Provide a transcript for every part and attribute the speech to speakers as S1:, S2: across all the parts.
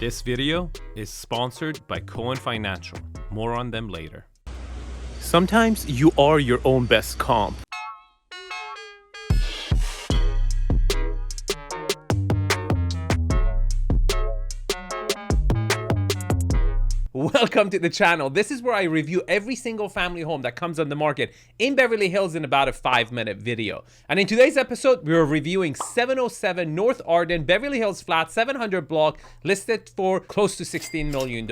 S1: This video is sponsored by Cohen Financial. More on them later. Sometimes you are your own best comp. Welcome to the channel. This is where I review every single family home that comes on the market in Beverly Hills in about a 5-minute video. And in today's episode, we're reviewing 707 North Arden, Beverly Hills flat, 700 block, listed for close to $16 million.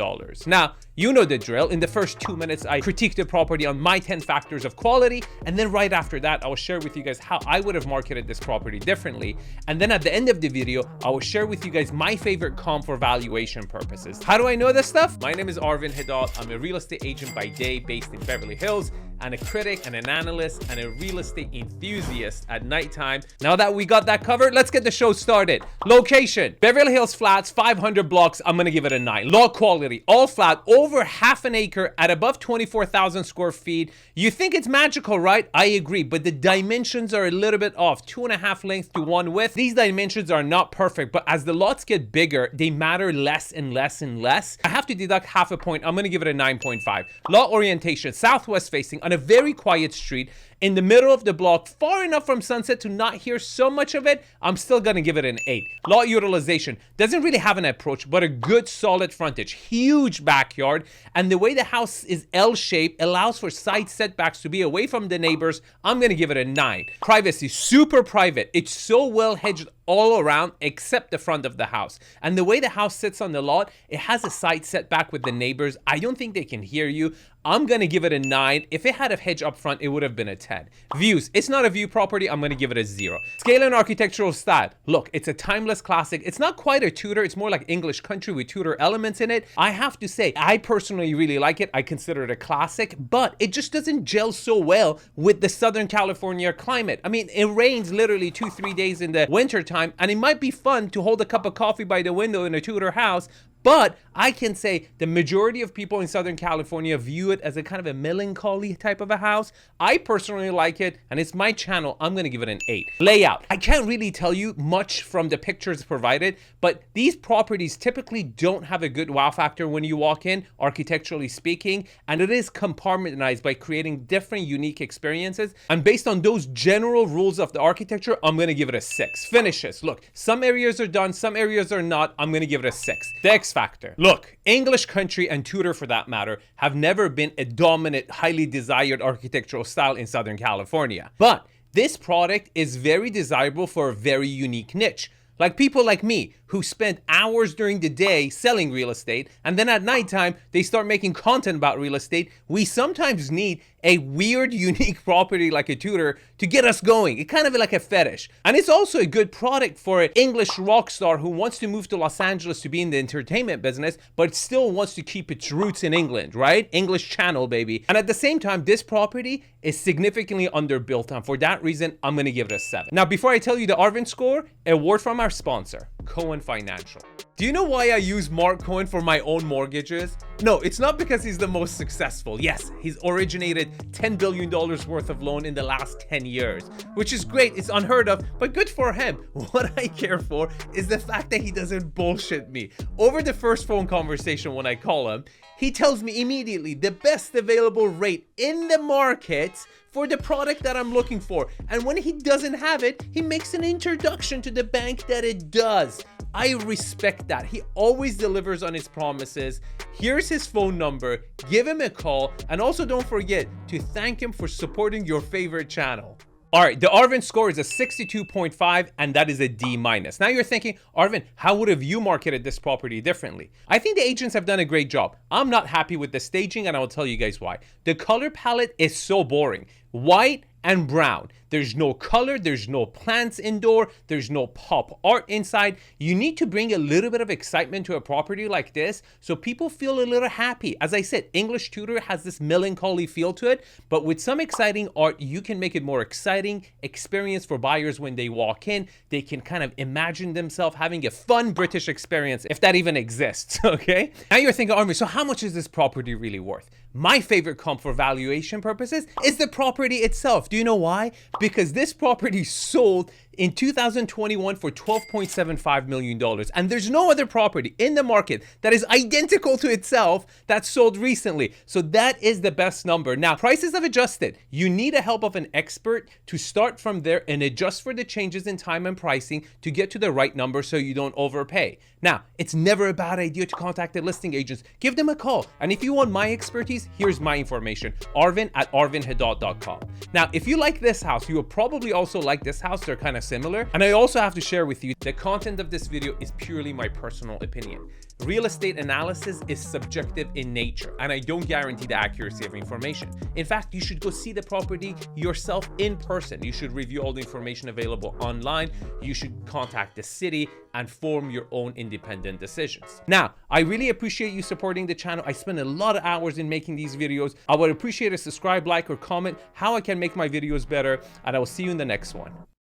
S1: Now, you know the drill. In the first 2 minutes, I critique the property on my 10 factors of quality. And then right after that, I will share with you guys how I would have marketed this property differently. And then at the end of the video, I will share with you guys my favorite comp for valuation purposes. How do I know this stuff? My name is Arden 𝐷𝐷𝐷𝐷. I'm a real estate agent by day based in Beverly Hills, and a critic and an analyst and a real estate enthusiast at nighttime. Now that we got that covered, let's get the show started. Location: Beverly Hills flats, 500 blocks. I'm gonna give it a 9. Lot quality: all flat, over half an acre at above 24,000 square feet. You think it's magical, right? I agree, but the dimensions are a little bit off. 2.5 length to 1 width. These dimensions are not perfect, but as the lots get bigger, they matter less and less and less. I have to deduct half a point. I'm gonna give it a 9.5. Lot orientation: southwest facing, on a very quiet street in the middle of the block, far enough from Sunset to not hear so much of it. I'm still gonna give it an 8. Lot utilization: doesn't really have an approach, but a good solid frontage, huge backyard, and the way the house is L-shaped allows for side setbacks to be away from the neighbors. I'm gonna give it a 9. Privacy: super private. It's so well hedged all around except the front of the house, and the way the house sits on the lot, it has a side setback with the neighbors. I don't think they can hear you. I'm gonna give it a 9. If it had a hedge up front, it would have been a 10. Views: it's not a view property. I'm gonna give it a 0. Scale and architectural style: look, it's a timeless classic. It's not quite a Tudor. It's more like English country with Tudor elements in it. I have to say, I personally really like it. I consider it a classic, but it just doesn't gel so well with the Southern California climate. I mean, it rains literally 2-3 days in the winter time, and it might be fun to hold a cup of coffee by the window in a Tudor house, but I can say the majority of people in Southern California view it as a kind of a melancholy type of a house. I personally like it, and it's my channel. I'm gonna give it an 8. Layout: I can't really tell you much from the pictures provided, but these properties typically don't have a good wow factor when you walk in, architecturally speaking, and it is compartmentalized by creating different unique experiences. And based on those general rules of the architecture, I'm gonna give it a 6. Finishes: look, some areas are done, some areas are not. I'm gonna give it a 6. The X factor: look, English country and Tudor for that matter have never been a dominant, highly desired architectural style in Southern California, but this product is very desirable for a very unique niche. Like people like me who spend hours during the day selling real estate, and then at nighttime they start making content about real estate. We sometimes need a weird, unique property like a Tudor to get us going. It's kind of like a fetish. And it's also a good product for an English rock star who wants to move to Los Angeles to be in the entertainment business, but still wants to keep its roots in England, right? English channel, baby. And at the same time, this property is significantly underbuilt, and for that reason, I'm gonna give it a 7. Now, before I tell you the Arden score, a word from our sponsor, Cohen Financial. Do you know why I use Mark Cohen for my own mortgages? No, it's not because he's the most successful. Yes, he's originated $10 billion worth of loan in the last 10 years, which is great. It's unheard of, but good for him. What I care for is the fact that he doesn't bullshit me. Over the first phone conversation when I call him, he tells me immediately the best available rate in the market for the product that I'm looking for. And when he doesn't have it, he makes an introduction to the bank that it does. I respect that. He always delivers on his promises. Here's his phone number. Give him a call. And also don't forget to thank him for supporting your favorite channel. All right, the Arden score is a 62.5, and that is a D-. Now you're thinking, Arden, how would have you marketed this property differently? I think the agents have done a great job. I'm not happy with the staging, and I will tell you guys why. The color palette is so boring. White and brown. There's no color, there's no plants indoor, there's no pop art inside. You need to bring a little bit of excitement to a property like this so people feel a little happy. As I said, English Tudor has this melancholy feel to it, but with some exciting art, you can make it more exciting experience for buyers when they walk in. They can kind of imagine themselves having a fun British experience, if that even exists, okay? Now you're thinking, Armin, so how much is this property really worth? My favorite comp for valuation purposes is the property itself. Do you know why? Because this property sold in 2021 for $12.75 million. And there's no other property in the market that is identical to itself that sold recently. So that is the best number. Now, prices have adjusted. You need the help of an expert to start from there and adjust for the changes in time and pricing to get to the right number so you don't overpay. Now, it's never a bad idea to contact the listing agents. Give them a call. And if you want my expertise, here's my information, arvin@arvinhadad.com. Now, if you like this house, you will probably also like this house. They're kind of similar. And I also have to share with you, the content of this video is purely my personal opinion. Real estate analysis is subjective in nature, and I don't guarantee the accuracy of information. In fact, you should go see the property yourself in person. You should review all the information available online. You should contact the city and form your own independent decisions. Now, I really appreciate you supporting the channel. I spend a lot of hours in making these videos. I would appreciate a subscribe, like, or comment how I can make my videos better, and I will see you in the next one.